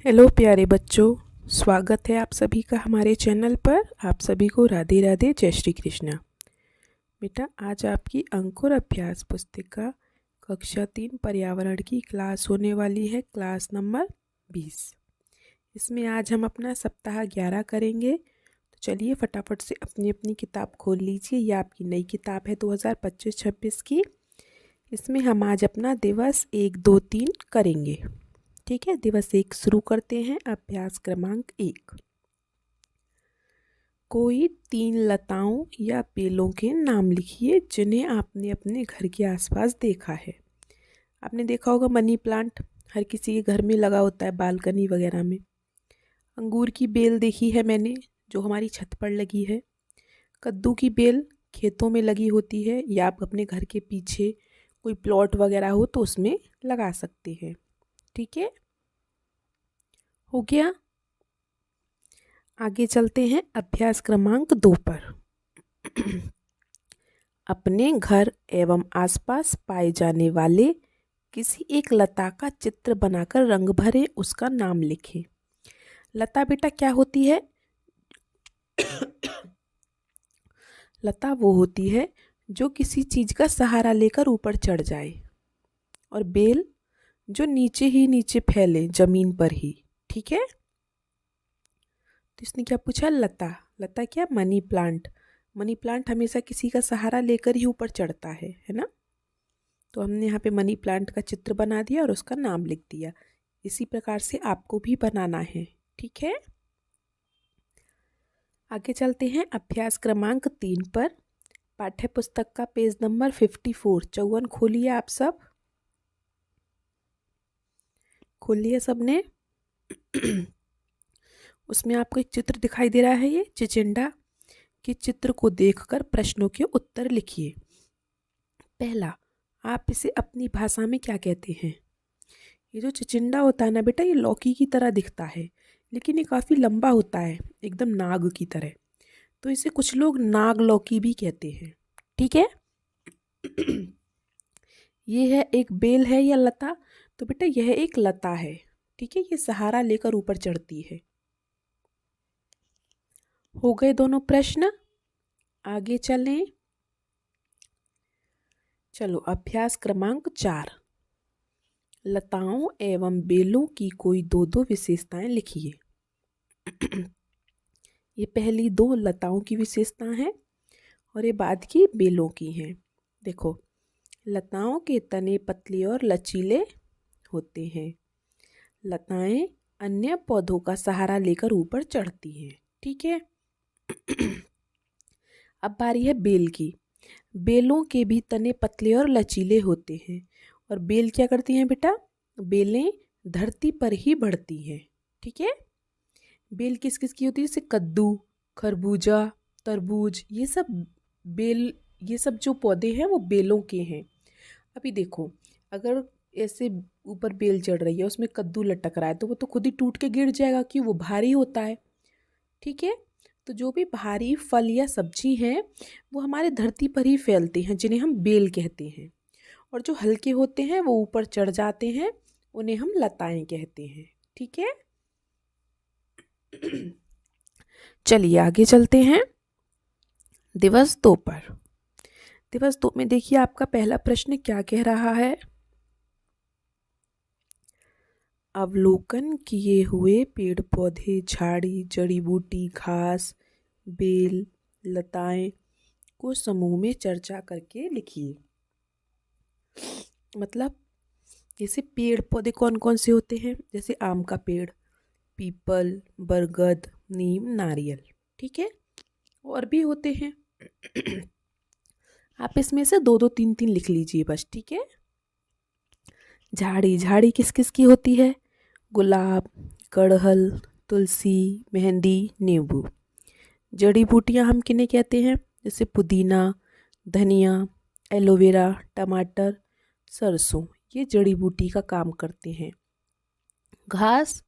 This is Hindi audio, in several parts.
हेलो प्यारे बच्चों, स्वागत है आप सभी का हमारे चैनल पर। आप सभी को राधे राधे, जय श्री कृष्णा। बेटा, आज आपकी अंक और अभ्यास पुस्तिका कक्षा 3 पर्यावरण की क्लास होने वाली है, क्लास नंबर 20। इसमें आज हम अपना सप्ताह 11 करेंगे। तो चलिए फटाफट से अपनी अपनी किताब खोल लीजिए। ये आपकी नई किताब है 2025-26 की। इसमें हम आज अपना दिवस 1, 2, 3 करेंगे। ठीक है, दिवस 1 शुरू करते हैं। अभ्यास क्रमांक 1। कोई 3 लताओं या बेलों के नाम लिखिए जिन्हें आपने अपने घर के आसपास देखा है। आपने देखा होगा मनी प्लांट हर किसी के घर में लगा होता है, बालकनी वगैरह में। अंगूर की बेल देखी है मैंने, जो हमारी छत पर लगी है। कद्दू की बेल खेतों में लगी होती है, या आप अपने घर के पीछे कोई प्लॉट वगैरह हो तो उसमें लगा सकते हैं। ठीक है, हो गया। आगे चलते हैं अभ्यास क्रमांक 2 पर। अपने घर एवं आसपास पाए जाने वाले किसी एक लता का चित्र बनाकर रंग भरें, उसका नाम लिखें। लता बेटा क्या होती है? लता वो होती है जो किसी चीज का सहारा लेकर ऊपर चढ़ जाए, और बेल जो नीचे ही नीचे फैले, जमीन पर ही। ठीक है, तो इसने क्या पूछा? लता। लता क्या? Money plant. मनी प्लांट हमेशा किसी का सहारा लेकर ही ऊपर चढ़ता है ना। तो हमने यहाँ पे मनी प्लांट का चित्र बना दिया और उसका नाम लिख दिया। इसी प्रकार से आपको भी बनाना है। ठीक है, आगे चलते हैं अभ्यास क्रमांक 3 पर। पाठ्य पुस्तक का पेज नंबर 54 54 खोलिए। आप सब खोलिए सबने। उसमें आपको एक चित्र दिखाई दे रहा है, ये चिचिंडा के चित्र को देखकर प्रश्नों के उत्तर लिखिए। पहला, आप इसे अपनी भाषा में क्या कहते हैं? ये जो चिचिंडा होता है ना बेटा, ये लौकी की तरह दिखता है, लेकिन ये काफ़ी लंबा होता है, एकदम नाग की तरह। तो इसे कुछ लोग नाग लौकी भी कहते हैं। ठीक है। ये है एक बेल है या लता? तो बेटा यह एक लता है। ठीक है, ये सहारा लेकर ऊपर चढ़ती है। हो गए दोनों प्रश्न। आगे चलें। चलो अभ्यास क्रमांक 4। लताओं एवं बेलों की कोई दो दो विशेषताएं लिखिए। ये पहली 2 लताओं की विशेषता हैं और ये बाद की बेलों की हैं। देखो, लताओं के तने पतले और लचीले होते हैं। लताएं अन्य पौधों का सहारा लेकर ऊपर चढ़ती हैं। ठीक है। अब बारी है बेल की। बेलों के भी तने पतले और लचीले होते हैं, और बेल क्या करती हैं बेटा? बेलें धरती पर ही बढ़ती हैं। ठीक है। बेल किस किस की होती है? जैसे कद्दू, खरबूजा, तरबूज, ये सब जो पौधे हैं वो बेलों के हैं। अभी देखो, अगर ऐसे ऊपर बेल चढ़ रही है, उसमें कद्दू लटक रहा है, तो वो तो खुद ही टूट के गिर जाएगा, कि वो भारी होता है। ठीक है। तो जो भी भारी फल या सब्जी हैं वो हमारे धरती पर ही फैलते हैं, जिन्हें हम बेल कहते हैं। और जो हल्के होते हैं वो ऊपर चढ़ जाते हैं, उन्हें हम लताएं कहते हैं। ठीक है। चलिए आगे चलते हैं दिवस 2 पर। दिवस 2 में देखिए आपका पहला प्रश्न क्या कह रहा है? अवलोकन किए हुए पेड़ पौधे, झाड़ी, जड़ी बूटी, घास, बेल, लताएं को समूह में चर्चा करके लिखिए। मतलब जैसे पेड़ पौधे कौन कौन से होते हैं? जैसे आम का पेड़, पीपल, बरगद, नीम, नारियल। ठीक है, और भी होते हैं। आप इसमें से 2 2 3 3 लिख लीजिए बस। ठीक है। झाड़ी, झाड़ी किस किस की होती है? गुलाब, कड़हल, तुलसी, मेहंदी, नींबू। जड़ी बूटियां हम किन्हें कहते हैं? जैसे पुदीना, धनिया, एलोवेरा, टमाटर, सरसों, ये जड़ी बूटी का काम करते हैं। घास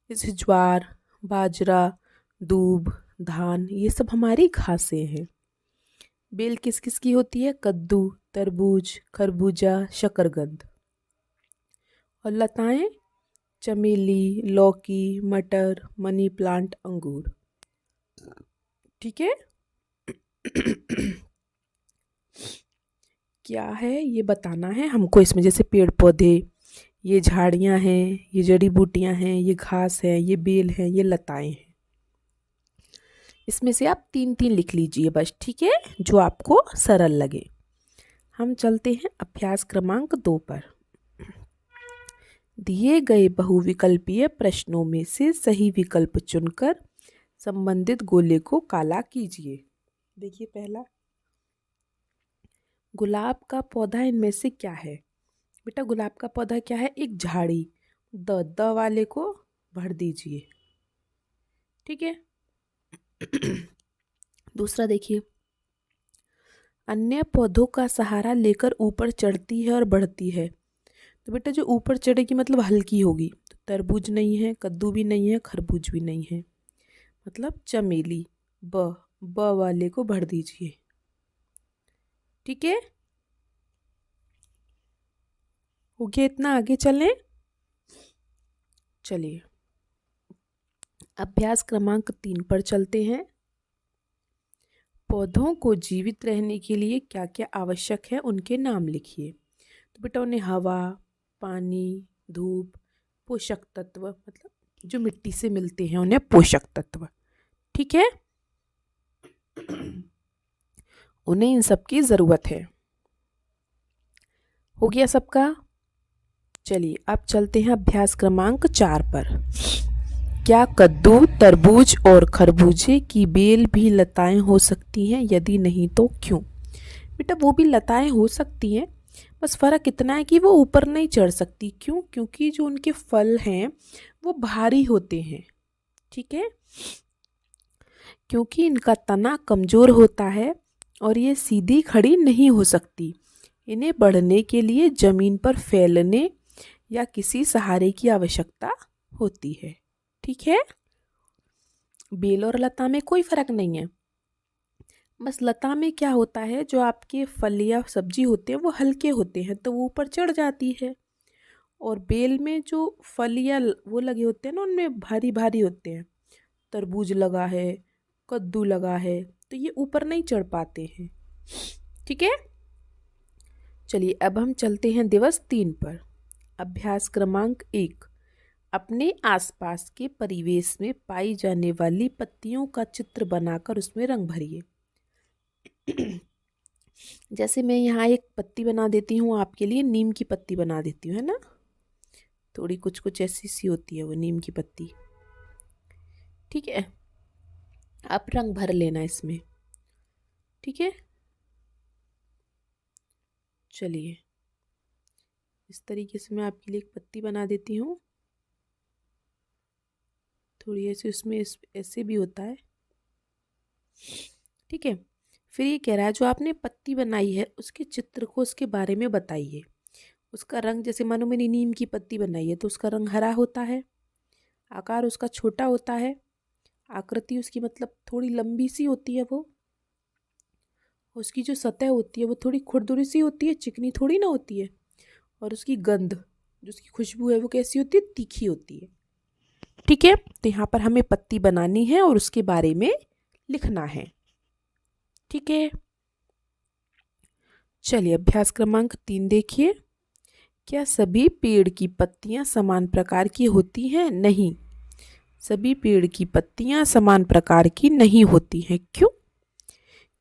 जैसे ज्वार, बाजरा, दूब, धान, ये सब हमारी घासें हैं। बेल किस किस की होती है? कद्दू, तरबूज, खरबूजा, शकरकंद। और लताएं चमेली, लौकी, मटर, मनी प्लांट, अंगूर। ठीक है। क्या है ये बताना है हमको इसमें, जैसे पेड़ पौधे, ये झाड़ियाँ हैं, ये जड़ी बूटियाँ हैं, ये घास है, ये बेल हैं, ये लताएं हैं। इसमें से आप 3-3 लिख लीजिए बस, ठीक है, जो आपको सरल लगे। हम चलते हैं अभ्यास क्रमांक 2 पर। दिए गए बहुविकल्पीय प्रश्नों में से सही विकल्प चुनकर संबंधित गोले को काला कीजिए। देखिए पहला, गुलाब का पौधा इनमें से क्या है? बेटा गुलाब का पौधा क्या है? एक झाड़ी। द वाले को भर दीजिए। ठीक है। दूसरा देखिए, अन्य पौधों का सहारा लेकर ऊपर चढ़ती है और बढ़ती है। तो बेटा जो ऊपर चढ़ेगी मतलब हल्की होगी। तो तरबूज नहीं है, कद्दू भी नहीं है, खरबूज भी नहीं है, मतलब चमेली। ब वाले को भर दीजिए। ठीक है, हो गया इतना, आगे चलें। चलिए अभ्यास क्रमांक 3 पर चलते हैं। पौधों को जीवित रहने के लिए क्या क्या आवश्यक है उनके नाम लिखिए। तो बेटा उन्हें हवा, पानी, धूप, पोषक तत्व, मतलब जो मिट्टी से मिलते हैं उन्हें पोषक तत्व। ठीक है, उन्हें इन सब की ज़रूरत है। हो गया सबका। चलिए अब चलते हैं अभ्यास क्रमांक 4 पर। क्या कद्दू, तरबूज और खरबूजे की बेल भी लताएं हो सकती हैं? यदि नहीं तो क्यों? बेटा वो भी लताएं हो सकती हैं, बस फ़र्क इतना है कि वो ऊपर नहीं चढ़ सकती। क्यों? क्योंकि जो उनके फल हैं वो भारी होते हैं। ठीक है, क्योंकि इनका तना कमज़ोर होता है और ये सीधी खड़ी नहीं हो सकती। इन्हें बढ़ने के लिए ज़मीन पर फैलने या किसी सहारे की आवश्यकता होती है। ठीक है, बेल और लता में कोई फ़र्क नहीं है। बस लता में क्या होता है, जो आपके फल या सब्जी होते हैं वो हल्के होते हैं तो वो ऊपर चढ़ जाती है, और बेल में जो फल या वो लगे होते हैं ना उनमें भारी भारी होते हैं। तरबूज लगा है, कद्दू लगा है, तो ये ऊपर नहीं चढ़ पाते हैं। ठीक है, चलिए अब हम चलते हैं दिवस 3 पर। अभ्यास क्रमांक 1, अपने आसपास के परिवेश में पाई जाने वाली पत्तियों का चित्र बनाकर उसमें रंग भरिए। जैसे मैं यहाँ एक पत्ती बना देती हूँ आपके लिए, नीम की पत्ती बना देती हूँ, है ना, थोड़ी कुछ कुछ ऐसी सी होती है वो नीम की पत्ती। ठीक है, आप रंग भर लेना इसमें। ठीक है, चलिए इस तरीके से मैं आपके लिए एक पत्ती बना देती हूँ। थोड़ी ऐसे उसमें ऐसे भी होता है। ठीक है, फिर ये कह रहा है जो आपने पत्ती बनाई है उसके चित्र को उसके बारे में बताइए। उसका रंग, जैसे मानो मैंने नीम की पत्ती बनाई है तो उसका रंग हरा होता है, आकार उसका छोटा होता है, आकृति उसकी मतलब थोड़ी लंबी सी होती है वो, उसकी जो सतह होती है वो थोड़ी खुरदुरी सी होती है, चिकनी थोड़ी ना होती है, और उसकी गंध, जो उसकी खुशबू है वो कैसी होती है? तीखी होती है। ठीक है, तो यहाँ पर हमें पत्ती बनानी है और उसके बारे में लिखना है। ठीक है, चलिए अभ्यास क्रमांक 3 देखिए। क्या सभी पेड़ की पत्तियां समान प्रकार की होती हैं? नहीं, सभी पेड़ की पत्तियां समान प्रकार की नहीं होती हैं। क्यों?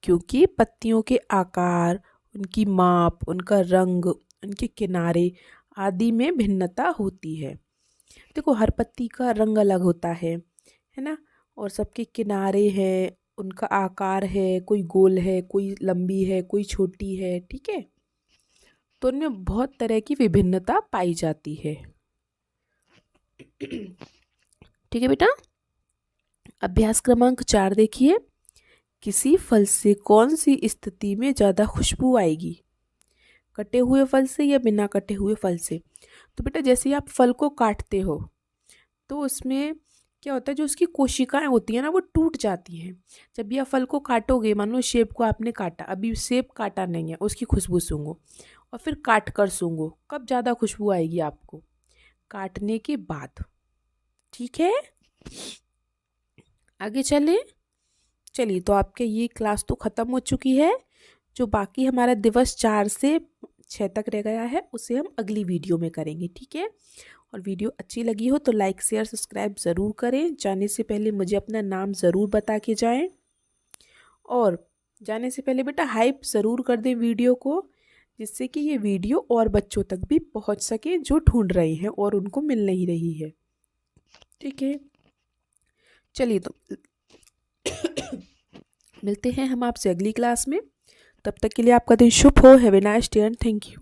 क्योंकि पत्तियों के आकार, उनकी माप, उनका रंग, उनके किनारे आदि में भिन्नता होती है। देखो हर पत्ती का रंग अलग होता है ना, और सबके किनारे हैं, उनका आकार है, कोई गोल है, कोई लंबी है, कोई छोटी है। ठीक है, तो उनमें बहुत तरह की विभिन्नता पाई जाती है। ठीक है बेटा, अभ्यास क्रमांक 4 देखिए। किसी फल से कौन सी स्थिति में ज़्यादा खुशबू आएगी? कटे हुए फल से या बिना कटे हुए फल से? तो बेटा जैसे ही आप फल को काटते हो तो उसमें क्या होता है, जो उसकी कोशिकाएं होती हैं ना वो टूट जाती हैं। जब भी आप फल को काटोगे, मान लो सेब को आपने काटा, अभी सेब काटा नहीं है, उसकी खुशबू सूंघो और फिर काट कर सूंघो, कब ज़्यादा खुशबू आएगी आपको? काटने के बाद। ठीक है, आगे चलें। चलिए, तो आपके ये क्लास तो ख़त्म हो चुकी है। जो बाकी हमारा दिवस 4 से 6 तक रह गया है उसे हम अगली वीडियो में करेंगे। ठीक है, और वीडियो अच्छी लगी हो तो लाइक शेयर सब्सक्राइब ज़रूर करें। जाने से पहले मुझे अपना नाम ज़रूर बता के जाएं, और जाने से पहले बेटा हाइप ज़रूर कर दें वीडियो को, जिससे कि ये वीडियो और बच्चों तक भी पहुंच सके जो ढूंढ रहे हैं और उनको मिल नहीं रही है। ठीक है, चलिए तो मिलते हैं हम आपसे अगली क्लास में। तब तक के लिए आपका दिन शुभ हो। Have a nice day and thank you.